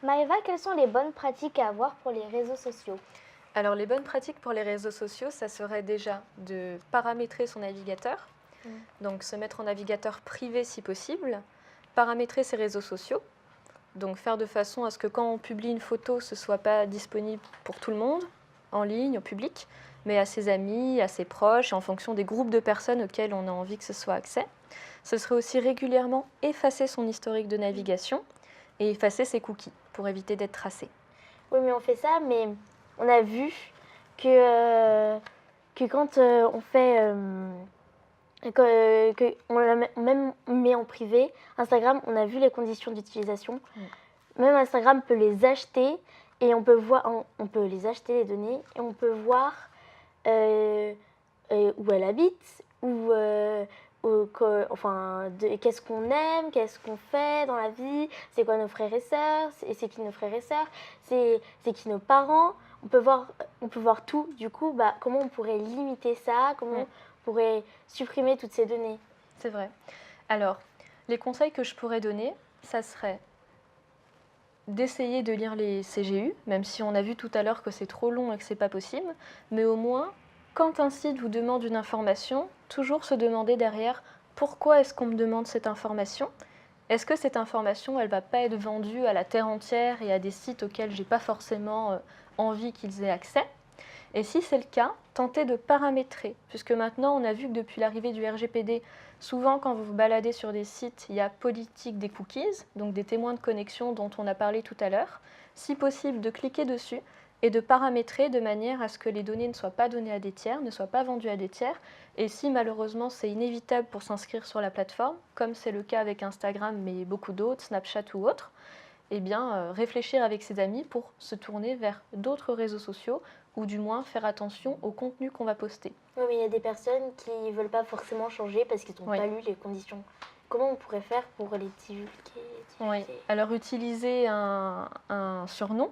Maëva, quelles sont les bonnes pratiques à avoir pour les réseaux sociaux? Alors, les bonnes pratiques pour les réseaux sociaux, ça serait déjà de paramétrer son navigateur, donc se mettre en navigateur privé si possible, paramétrer ses réseaux sociaux, donc faire de façon à ce que quand on publie une photo, ce ne soit pas disponible pour tout le monde, en ligne, au public, mais à ses amis, à ses proches, et en fonction des groupes de personnes auxquels on a envie que ce soit accès. Ce serait aussi régulièrement effacer son historique de navigation et effacer ses cookies pour éviter d'être tracé. Oui, mais on fait ça, mais on a vu que quand on fait, que on même met en privé, Instagram, on a vu les conditions d'utilisation. Même Instagram peut les acheter et on peut les acheter les données et on peut voir où elle habite, qu'est-ce qu'on aime, qu'est-ce qu'on fait dans la vie, c'est quoi nos frères et sœurs, c'est qui nos frères et sœurs, c'est qui nos parents. On peut voir tout. Du coup, comment on pourrait limiter ça, comment on pourrait supprimer toutes ces données. C'est vrai. Alors, les conseils que je pourrais donner, ça serait d'essayer de lire les CGU, même si on a vu tout à l'heure que c'est trop long et que c'est pas possible, mais au moins, quand un site vous demande une information, toujours se demander derrière pourquoi est-ce qu'on me demande cette information. Est-ce que cette information, elle va pas être vendue à la terre entière et à des sites auxquels j'ai pas forcément envie qu'ils aient accès? Et si c'est le cas, tentez de paramétrer, puisque maintenant on a vu que depuis l'arrivée du RGPD, souvent quand vous vous baladez sur des sites, il y a politique des cookies, donc des témoins de connexion dont on a parlé tout à l'heure. Si possible, de cliquer dessus et de paramétrer de manière à ce que les données ne soient pas données à des tiers, ne soient pas vendues à des tiers. Et si malheureusement c'est inévitable pour s'inscrire sur la plateforme, comme c'est le cas avec Instagram mais beaucoup d'autres, Snapchat ou autres, eh bien, réfléchir avec ses amis pour se tourner vers d'autres réseaux sociaux ou du moins faire attention au contenu qu'on va poster. Oui, mais il y a des personnes qui ne veulent pas forcément changer parce qu'ils n'ont pas lu les conditions. Comment on pourrait faire pour les divulguer? Oui. Alors, utiliser un surnom.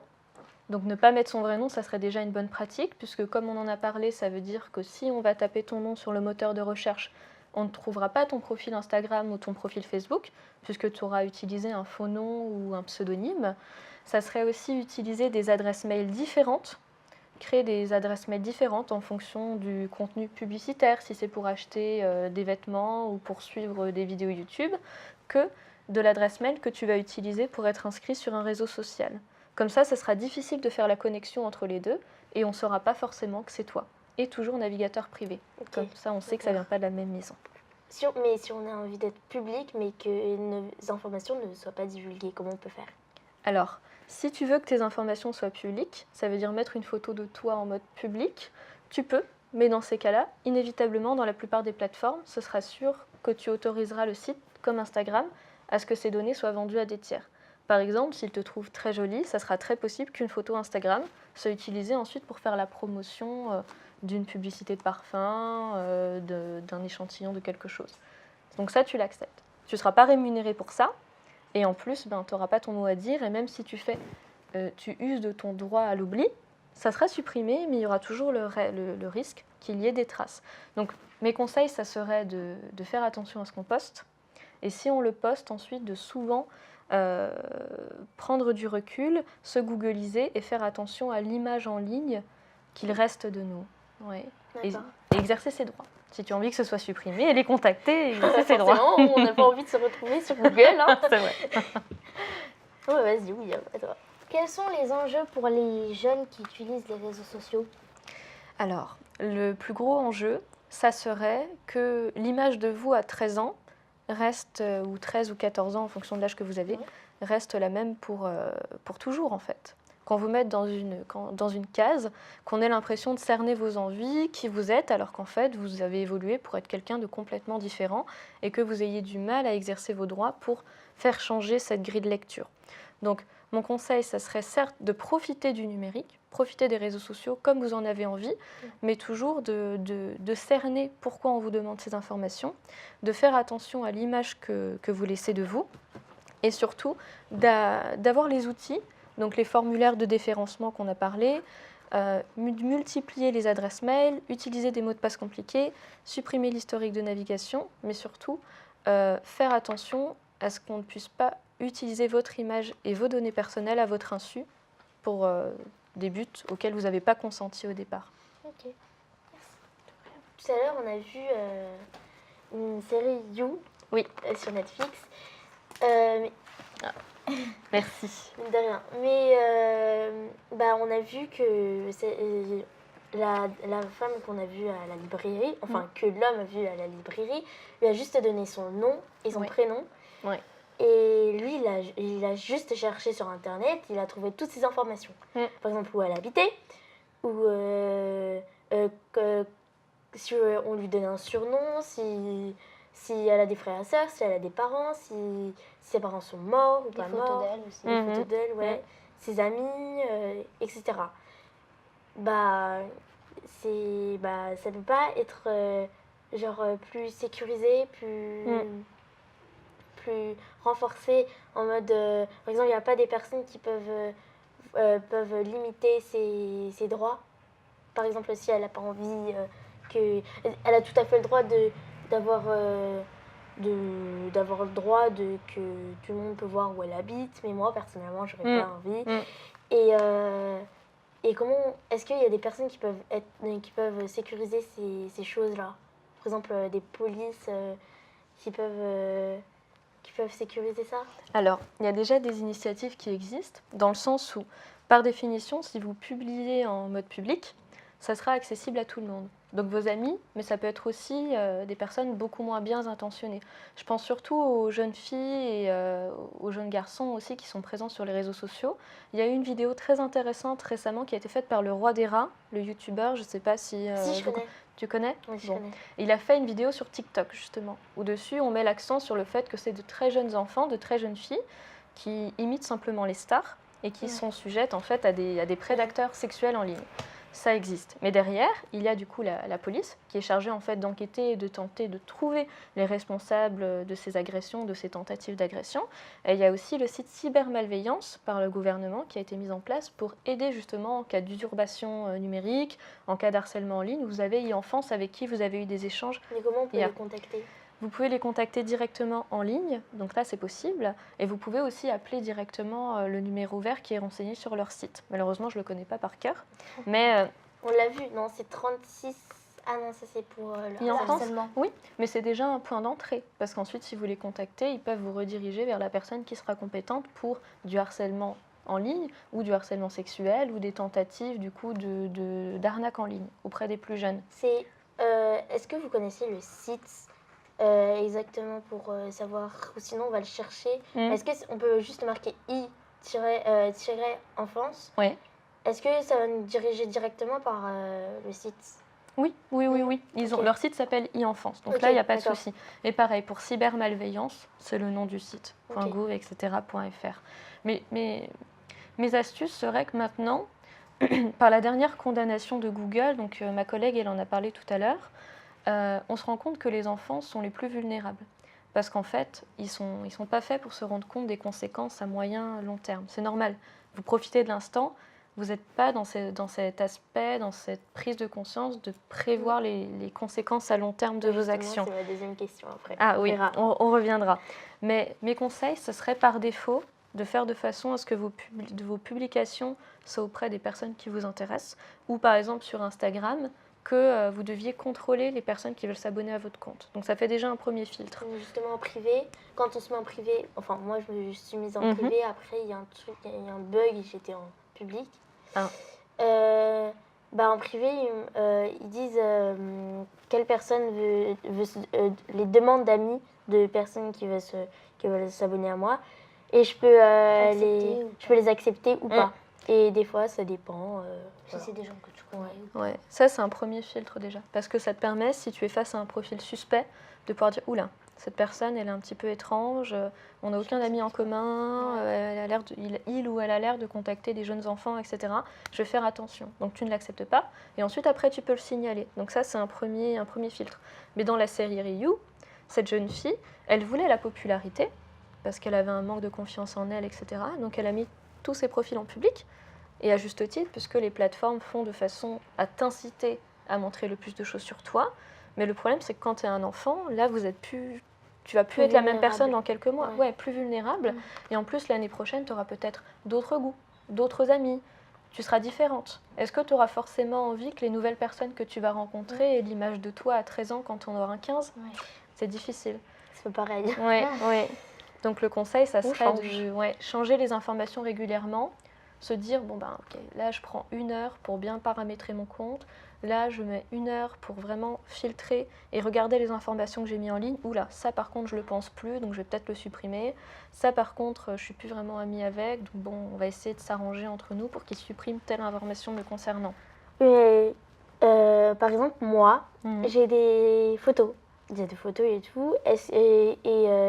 Donc, ne pas mettre son vrai nom, ça serait déjà une bonne pratique, puisque comme on en a parlé, ça veut dire que si on va taper ton nom sur le moteur de recherche, on ne trouvera pas ton profil Instagram ou ton profil Facebook, puisque tu auras utilisé un faux nom ou un pseudonyme. Ça serait aussi utiliser des adresses mail différentes, créer des adresses mail différentes en fonction du contenu publicitaire, si c'est pour acheter des vêtements ou pour suivre des vidéos YouTube, que de l'adresse mail que tu vas utiliser pour être inscrit sur un réseau social. Comme ça sera difficile de faire la connexion entre les deux et on ne saura pas forcément que c'est toi. Et toujours navigateur privé. Comme ça, on sait que ça ne vient pas de la même maison. Mais si on a envie d'être public, mais que nos informations ne soient pas divulguées, comment on peut faire? Alors, si tu veux que tes informations soient publiques, ça veut dire mettre une photo de toi en mode public, tu peux, mais dans ces cas-là, inévitablement, dans la plupart des plateformes, ce sera sûr que tu autoriseras le site, comme Instagram, à ce que ces données soient vendues à des tiers. Par exemple, s'il te trouve très jolie, ça sera très possible qu'une photo Instagram soit utilisée ensuite pour faire la promotion d'une publicité de parfum, d'un échantillon de quelque chose. Donc ça, tu l'acceptes. Tu ne seras pas rémunéré pour ça, et en plus, tu n'auras pas ton mot à dire, et même si tu uses de ton droit à l'oubli, ça sera supprimé, mais il y aura toujours le risque qu'il y ait des traces. Donc mes conseils, ça serait de faire attention à ce qu'on poste, et si on le poste ensuite, de souvent prendre du recul, se googliser et faire attention à l'image en ligne qu'il reste de nous. Ouais. Et exercer ses droits. Si tu as envie que ce soit supprimé, et les contacter et exercer ses droits. On n'a pas envie de se retrouver sur Google. Hein. C'est vrai. Ouais, vas-y, oui, à toi. Quels sont les enjeux pour les jeunes qui utilisent les réseaux sociaux? Alors, le plus gros enjeu, ça serait que l'image de vous à 13 ans reste, ou 13 ou 14 ans en fonction de l'âge que vous avez, reste la même pour toujours en fait. Qu'on vous mette dans une case, qu'on ait l'impression de cerner vos envies, qui vous êtes, alors qu'en fait vous avez évolué pour être quelqu'un de complètement différent et que vous ayez du mal à exercer vos droits pour faire changer cette grille de lecture. Donc mon conseil, ça serait certes de profiter du numérique, profiter des réseaux sociaux comme vous en avez envie, mais toujours de cerner pourquoi on vous demande ces informations, de faire attention à l'image que vous laissez de vous, et surtout d'avoir les outils, donc les formulaires de déréférencement qu'on a parlé, multiplier les adresses mail, utiliser des mots de passe compliqués, supprimer l'historique de navigation, mais surtout faire attention à ce qu'on ne puisse pas utiliser votre image et vos données personnelles à votre insu pour des buts auxquels vous n'avez pas consenti au départ. Ok, merci. Tout à l'heure, on a vu une série You Oui. Sur Netflix. Mais Merci. de rien. Mais on a vu que la femme qu'on a vue à la librairie, enfin que l'homme a vue à la librairie, lui a juste donné son nom et son prénom. Ouais. Et lui, il a juste cherché sur Internet, il a trouvé toutes ces informations. Par exemple, où elle habitait, ou si on lui donnait un surnom, si elle a des frères et sœurs, si elle a des parents, si ses parents sont morts ou pas morts. Des photos d'elle aussi. Des photos d'elle, ouais. Ses amis, etc. Ça peut pas être plus sécurisé, plus renforcé en mode par exemple il n'y a pas des personnes qui peuvent limiter ses droits, par exemple si elle n'a pas envie elle a tout à fait le droit d'avoir d'avoir le droit que tout le monde peut voir où elle habite, mais moi personnellement j'aurais pas envie. Et comment est-ce qu'il y a des personnes qui peuvent sécuriser ces choses-là, par exemple des polices qui peuvent sécuriser ça? Alors, il y a déjà des initiatives qui existent, dans le sens où, par définition, si vous publiez en mode public, ça sera accessible à tout le monde. Donc vos amis, mais ça peut être aussi des personnes beaucoup moins bien intentionnées. Je pense surtout aux jeunes filles et aux jeunes garçons aussi qui sont présents sur les réseaux sociaux. Il y a eu une vidéo très intéressante récemment qui a été faite par le Roi des Rats, le youtubeur, je ne sais pas si... Si, je connais. Tu connais? Oui, je connais. Il a fait une vidéo sur TikTok, justement, où dessus, on met l'accent sur le fait que c'est de très jeunes enfants, de très jeunes filles, qui imitent simplement les stars et qui sont sujettes, en fait, à des prédateurs sexuels en ligne. Ça existe. Mais derrière, il y a du coup la police, qui est chargée, en fait, d'enquêter et de tenter de trouver les responsables de ces agressions, de ces tentatives d'agression. Et il y a aussi le site cybermalveillance par le gouvernement qui a été mis en place pour aider, justement, en cas d'usurpation numérique, en cas d'harcèlement en ligne. Vous avez e-enfance avec qui vous avez eu des échanges. Mais comment on peut les contacter? Vous pouvez les contacter directement en ligne, donc là c'est possible, et vous pouvez aussi appeler directement le numéro vert qui est renseigné sur leur site. Malheureusement, je ne le connais pas par cœur, mais... On l'a vu, non, c'est 36... Ah non, ça c'est pour le harcèlement. Oui, mais c'est déjà un point d'entrée, parce qu'ensuite, si vous les contactez, ils peuvent vous rediriger vers la personne qui sera compétente pour du harcèlement en ligne, ou du harcèlement sexuel, ou des tentatives du coup d'arnaque en ligne auprès des plus jeunes. Est-ce que vous connaissez le site exactement pour savoir, ou sinon on va le chercher. Est-ce qu'on peut juste marquer i-enfance? Oui. Est-ce que ça va nous diriger directement par le site? Oui. Leur site s'appelle e-enfance, donc là il n'y a pas de souci. Et pareil, pour cybermalveillance, c'est le nom du site, .gouv, etc., .fr. Mais mes astuces seraient que maintenant, par la dernière condamnation de Google, donc ma collègue elle en a parlé tout à l'heure, on se rend compte que les enfants sont les plus vulnérables. Parce qu'en fait, ils sont pas faits pour se rendre compte des conséquences à moyen, long terme. C'est normal. Vous profitez de l'instant, vous n'êtes pas dans cet aspect, dans cette prise de conscience de prévoir les conséquences à long terme de vos actions. C'est ma deuxième question après. Ah oui, on reviendra. Mais mes conseils, ce serait par défaut de faire de façon à ce que vos publications soient auprès des personnes qui vous intéressent. Ou par exemple sur Instagram, que vous deviez contrôler les personnes qui veulent s'abonner à votre compte. Donc ça fait déjà un premier filtre. Donc justement en privé, quand on se met en privé, enfin moi je me suis mise en privé, après il y a un truc, il y a un bug, j'étais en public. En privé, ils disent quelle personne les demandes d'amis de personnes qui veulent s'abonner à moi, et je peux les accepter ou pas. Et des fois, ça dépend. Si c'est des gens que tu connais. Ouais, ça c'est un premier filtre déjà. Parce que ça te permet, si tu es face à un profil suspect, de pouvoir dire « Oula, cette personne, elle est un petit peu étrange, on n'a aucun ami en commun, il ou elle a l'air de contacter des jeunes enfants, etc. Je vais faire attention. » Donc tu ne l'acceptes pas. Et ensuite, après, tu peux le signaler. Donc ça, c'est un premier filtre. Mais dans la série Ryu, cette jeune fille, elle voulait la popularité, parce qu'elle avait un manque de confiance en elle, etc. Donc elle a mis tous ses profils en public. Et à juste titre, puisque les plateformes font de façon à t'inciter à montrer le plus de choses sur toi. Mais le problème, c'est que quand tu es un enfant, là, vous n'êtes plus tu vas plus Plus être la même vulnérable. personne dans quelques mois. Ouais. Ouais, plus vulnérable. Et en plus, l'année prochaine, tu auras peut-être d'autres goûts, d'autres amis. Tu seras différente. Est-ce que tu auras forcément envie que les nouvelles personnes que tu vas rencontrer aient l'image de toi à 13 ans quand on aura 15 ? Ouais. C'est difficile. C'est pas pareil. Ouais, ouais. Donc le conseil, ça On serait change. de changer les informations régulièrement, se dire, bon ben ok, là je prends 1 heure pour bien paramétrer mon compte, là je mets 1 heure pour vraiment filtrer et regarder les informations que j'ai mis en ligne, oula, ça par contre je le pense plus, donc je vais peut-être le supprimer, ça par contre je suis plus vraiment amie avec, donc bon, on va essayer de s'arranger entre nous pour qu'il supprime telle information me concernant. Mais, par exemple, moi, Mhm. j'ai des photos. J'ai des photos et tout.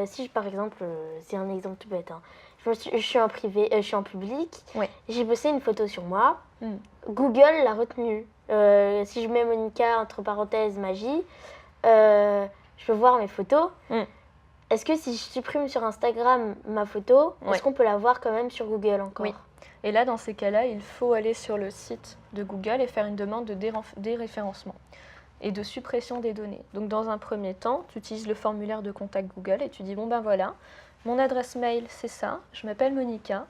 Si, par exemple, c'est un exemple tout bête, hein. Je suis en privé, je suis en public. Ouais. J'ai posté une photo sur moi. Mm. Google l'a retenue. Si je mets Monica entre parenthèses magie, je peux voir mes photos. Mm. Est-ce que si je supprime sur Instagram ma photo, Ouais. est-ce qu'on peut la voir quand même sur Google encore? Oui. Et là, dans ces cas-là, il faut aller sur le site de Google et faire une demande de déréférencement et de suppression des données. Donc, dans un premier temps, tu utilises le formulaire de contact Google et tu dis, bon ben voilà, mon adresse mail, c'est ça, je m'appelle Monica,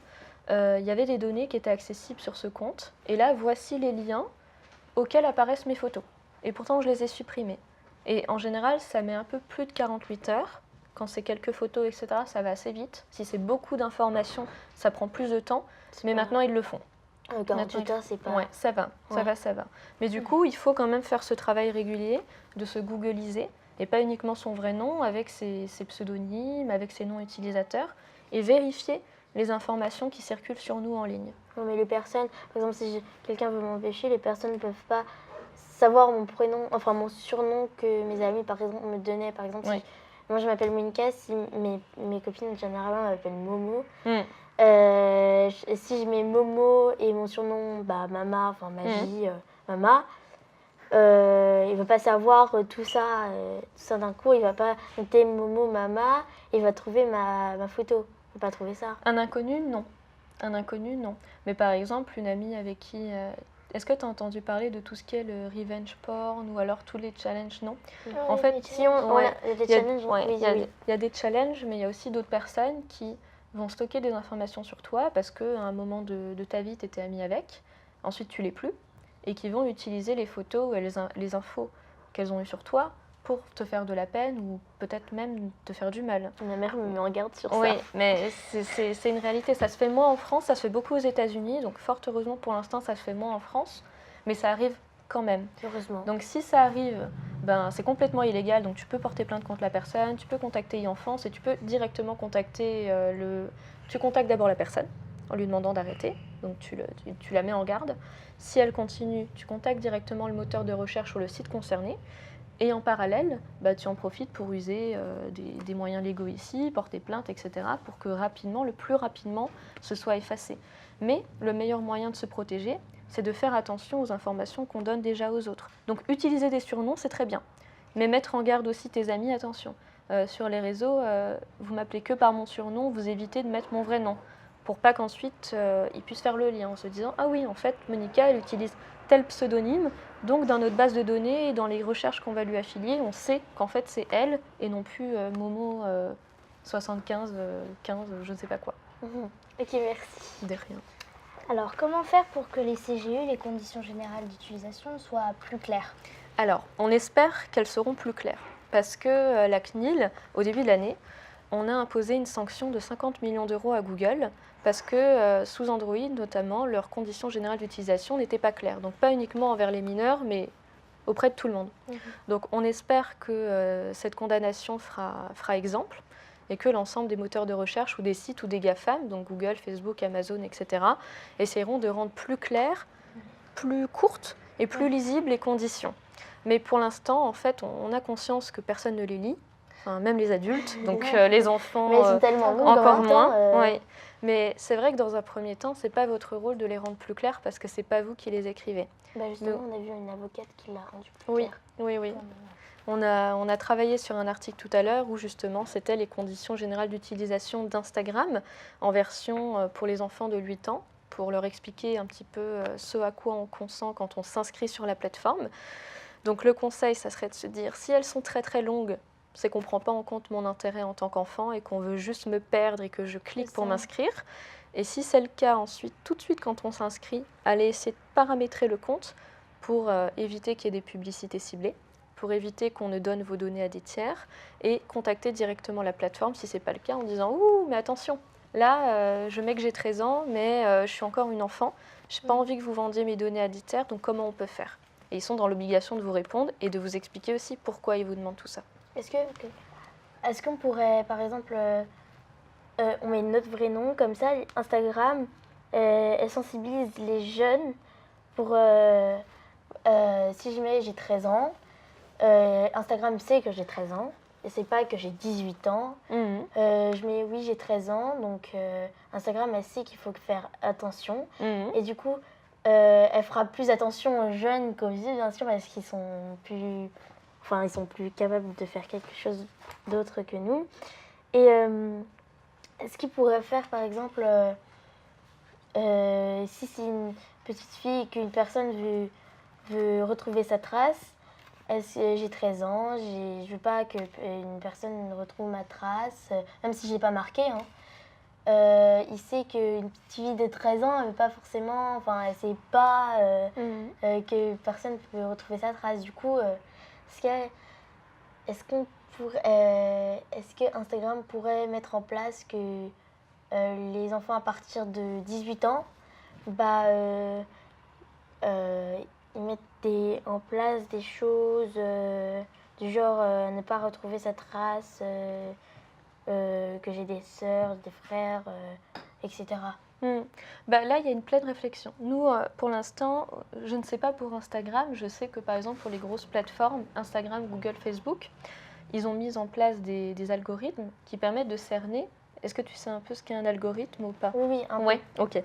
il y avait des données qui étaient accessibles sur ce compte, et là, voici les liens auxquels apparaissent mes photos. Et pourtant, je les ai supprimées. Et en général, ça met un peu plus de 48 heures. Quand c'est quelques photos, etc., ça va assez vite. Si c'est beaucoup d'informations, ça prend plus de temps. Mais maintenant, ils le font. 48 heures, c'est pas... Ouais, ça va, ça Ouais. va, ça va. Mais du coup, il faut quand même faire ce travail régulier de se googliser, et pas uniquement son vrai nom, avec ses pseudonymes, avec ses noms utilisateurs, et vérifier les informations qui circulent sur nous en ligne. Non, mais les personnes, par exemple, si quelqu'un veut m'empêcher, les personnes ne peuvent pas savoir mon prénom, enfin mon surnom que mes amis, par exemple, me donnaient. Par exemple, Ouais. si moi je m'appelle Monica, si mes copines, généralement, m'appellent Momo. Mm. Si je mets Momo et mon surnom, bah, Mama, enfin Magie, Mama, il va pas savoir tout ça d'un coup. Il va pas noter Momo, Mama, il va trouver ma photo. Il va pas trouver ça. Un inconnu, non. Un inconnu, non. Mais par exemple, une amie avec qui... Est-ce que tu as entendu parler de tout ce qui est le revenge porn ou alors tous les challenges? Non. En fait, Si on ouais, a des il y a- challenges, ouais, oui, il y a- oui. il y a des challenges, mais il y a aussi d'autres personnes qui vont stocker des informations sur toi parce qu'à un moment de ta vie, tu étais amie avec, ensuite tu l'es plus, et qui vont utiliser les photos ou les infos qu'elles ont eues sur toi pour te faire de la peine ou peut-être même te faire du mal. Ma mère me met en garde sur Oui, ça. mais c'est une réalité. Ça se fait moins en France, ça se fait beaucoup aux États-Unis, donc fort heureusement pour l'instant ça se fait moins en France, mais ça arrive quand même. Heureusement. Donc si ça arrive, ben, c'est complètement illégal, donc tu peux porter plainte contre la personne, tu peux contacter e-enfance et tu peux directement contacter Tu contactes d'abord la personne en lui demandant d'arrêter, donc tu la mets en garde. Si elle continue, tu contactes directement le moteur de recherche ou le site concerné. Et en parallèle, bah, tu en profites pour user des moyens légaux ici, porter plainte, etc., pour que rapidement, le plus rapidement, ce soit effacé. Mais le meilleur moyen de se protéger, c'est de faire attention aux informations qu'on donne déjà aux autres. Donc utiliser des surnoms, c'est très bien. Mais mettre en garde aussi tes amis, attention. Sur les réseaux, vous m'appelez que par mon surnom, vous évitez de mettre mon vrai nom. Pour pas qu'ensuite, ils puissent faire le lien en se disant « Ah oui, en fait, Monica, elle utilise tel pseudonyme, donc dans notre base de données et dans les recherches qu'on va lui affilier, on sait qu'en fait c'est elle et non plus Momo 75, 15, je ne sais pas quoi. Ok, merci. De rien. Alors, comment faire pour que les CGU, les conditions générales d'utilisation, soient plus claires? Alors, on espère qu'elles seront plus claires parce que la CNIL, au début de l'année, on a imposé une sanction de 50 millions d'euros à Google parce que sous Android, notamment, leurs conditions générales d'utilisation n'étaient pas claires. Donc pas uniquement envers les mineurs, mais auprès de tout le monde. Donc on espère que cette condamnation fera exemple et que l'ensemble des moteurs de recherche ou des sites ou des GAFAM, donc Google, Facebook, Amazon, etc., essaieront de rendre plus claires, plus courtes et plus lisibles les conditions. Mais pour l'instant, en fait, on a conscience que personne ne les lit. Enfin, même les adultes, donc les enfants Mais ils sont tellement longs encore en même moins. temps, Ouais. Mais c'est vrai que dans un premier temps, c'est pas votre rôle de les rendre plus clairs parce que c'est pas vous qui les écrivez. Bah justement, on a vu une avocate qui l'a rendu plus Oui, clair. oui, oui. On a travaillé sur un article tout à l'heure où justement c'était les conditions générales d'utilisation d'Instagram en version pour les enfants de 8 ans, pour leur expliquer un petit peu ce à quoi on consent quand on s'inscrit sur la plateforme. Donc le conseil, ça serait de se dire, si elles sont très très longues, c'est qu'on ne prend pas en compte mon intérêt en tant qu'enfant et qu'on veut juste me perdre et que je clique C'est pour ça. m'inscrire. Et si c'est le cas ensuite, tout de suite quand on s'inscrit, aller essayer de paramétrer le compte pour éviter qu'il y ait des publicités ciblées, pour éviter qu'on ne donne vos données à des tiers et contacter directement la plateforme si ce n'est pas le cas en disant « Ouh, mais attention, là, je mets que j'ai 13 ans, mais je suis encore une enfant, je n'ai pas envie que vous vendiez mes données à des tiers, donc comment on peut faire ?» Et ils sont dans l'obligation de vous répondre et de vous expliquer aussi pourquoi ils vous demandent tout ça. Est-ce qu'on pourrait, par exemple, on met notre vrai nom, comme ça, Instagram, elle sensibilise les jeunes pour, si jamais j'ai 13 ans, Instagram sait que j'ai 13 ans, et c'est pas que j'ai 18 ans. Je mets oui, j'ai 13 ans, donc Instagram, elle sait qu'il faut faire attention. Et du coup, elle fera plus attention aux jeunes qu'aux vieux, bien sûr, parce qu'ils sont plus... Enfin, ils sont plus capables de faire quelque chose d'autre que nous. Et est-ce qu'ils pourraient faire, par exemple, si c'est une petite fille, qu'une personne veut retrouver sa trace, j'ai 13 ans, je veux pas qu'une personne retrouve ma trace, même si je l'ai pas marqué. Hein. Il sait qu'une petite fille de 13 ans, elle veut pas forcément, enfin, elle sait pas que personne peut retrouver sa trace. Du coup, est-ce que Instagram pourrait mettre en place que les enfants à partir de 18 ans, ils mettent en place des choses du genre ne pas retrouver sa trace, que j'ai des sœurs, des frères, etc. Là, il y a une pleine réflexion. Nous, pour l'instant, je ne sais pas pour Instagram. Je sais que, par exemple, pour les grosses plateformes, Instagram, Google, Facebook, ils ont mis en place des algorithmes qui permettent de cerner. Est-ce que tu sais un peu ce qu'est un algorithme ou pas? Oui, un peu. Oui, ok.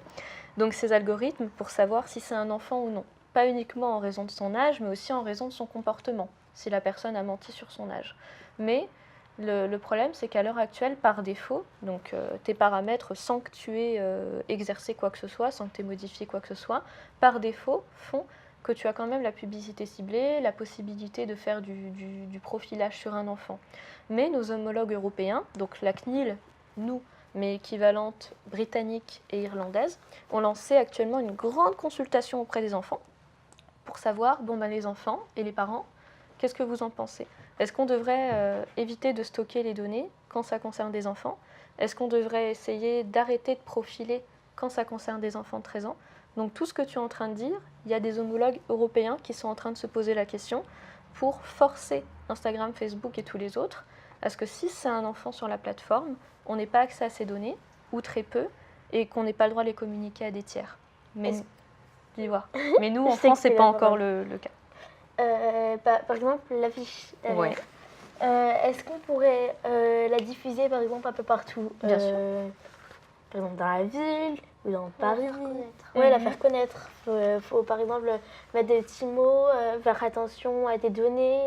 Donc, ces algorithmes, pour savoir si c'est un enfant ou non. Pas uniquement en raison de son âge, mais aussi en raison de son comportement, si la personne a menti sur son âge. Mais le problème, c'est qu'à l'heure actuelle, par défaut, donc tes paramètres, sans que tu aies exercé quoi que ce soit, sans que tu aies modifié quoi que ce soit, par défaut, font que tu as quand même la publicité ciblée, la possibilité de faire du profilage sur un enfant. Mais nos homologues européens, donc la CNIL, nous, mais équivalentes britanniques et irlandaises, ont lancé actuellement une grande consultation auprès des enfants pour savoir, les enfants et les parents, qu'est-ce que vous en pensez? Est-ce qu'on devrait éviter de stocker les données quand ça concerne des enfants? Est-ce qu'on devrait essayer d'arrêter de profiler quand ça concerne des enfants de 13 ans? Donc tout ce que tu es en train de dire, il y a des homologues européens qui sont en train de se poser la question pour forcer Instagram, Facebook et tous les autres à ce que si c'est un enfant sur la plateforme, on n'ait pas accès à ces données, ou très peu, et qu'on n'ait pas le droit de les communiquer à des tiers. Mais, mais nous, en France, ce n'est pas encore le cas. Par exemple, l'affiche. Ouais. Est-ce qu'on pourrait la diffuser, par exemple, un peu partout? Bien sûr. Par exemple, dans la ville ou dans Paris. Ouais, La faire connaître. Faut, par exemple, mettre des petits mots, faire attention à tes données,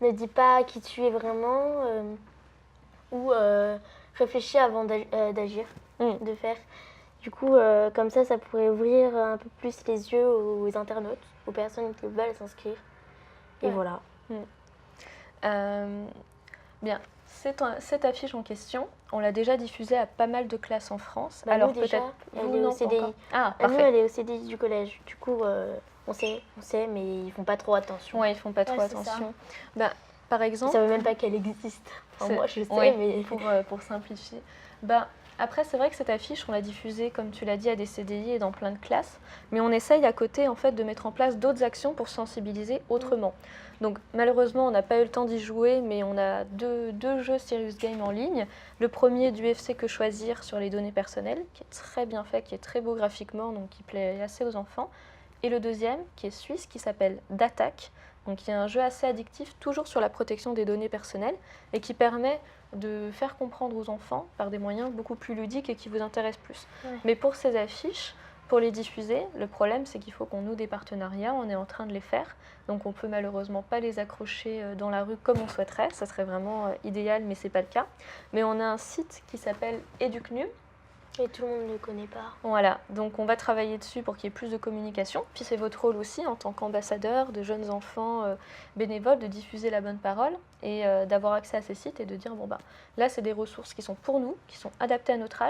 ne dis pas qui tu es vraiment, ou réfléchis avant d'agir, de faire. Du coup, comme ça pourrait ouvrir un peu plus les yeux aux internautes, aux personnes qui veulent s'inscrire. Et voilà. Bien, cette affiche en question, on l'a déjà diffusée à pas mal de classes en France. Alors peut-être elle est au CDI. Ah, nous, parfait. elle est au CDI du collège. Du coup, on sait, mais ils font pas trop attention. Ouais, ils font pas trop attention. Par exemple, ils savent même pas qu'elle existe. Enfin, moi, je sais, mais pour simplifier. Après, c'est vrai que cette affiche, on l'a diffusée, comme tu l'as dit, à des CDI et dans plein de classes, mais on essaye à côté, en fait, de mettre en place d'autres actions pour sensibiliser autrement. Donc, malheureusement, on n'a pas eu le temps d'y jouer, mais on a deux jeux Serious Game en ligne. Le premier, du UFC Que Choisir sur les données personnelles, qui est très bien fait, qui est très beau graphiquement, donc qui plaît assez aux enfants. Et le deuxième, qui est suisse, qui s'appelle d'Attaque, donc qui est un jeu assez addictif, toujours sur la protection des données personnelles, et qui permet de faire comprendre aux enfants par des moyens beaucoup plus ludiques et qui vous intéressent plus. Ouais. Mais pour ces affiches, pour les diffuser, le problème c'est qu'il faut qu'on noue des partenariats, on est en train de les faire, donc on ne peut malheureusement pas les accrocher dans la rue comme on souhaiterait, ça serait vraiment idéal mais ce n'est pas le cas. Mais on a un site qui s'appelle Educnu, Et tout le monde ne le connaît pas. Voilà, donc on va travailler dessus pour qu'il y ait plus de communication. Puis c'est votre rôle aussi en tant qu'ambassadeur de jeunes enfants bénévoles de diffuser la bonne parole et d'avoir accès à ces sites et de dire bon bah là c'est des ressources qui sont pour nous, qui sont adaptées à notre âge.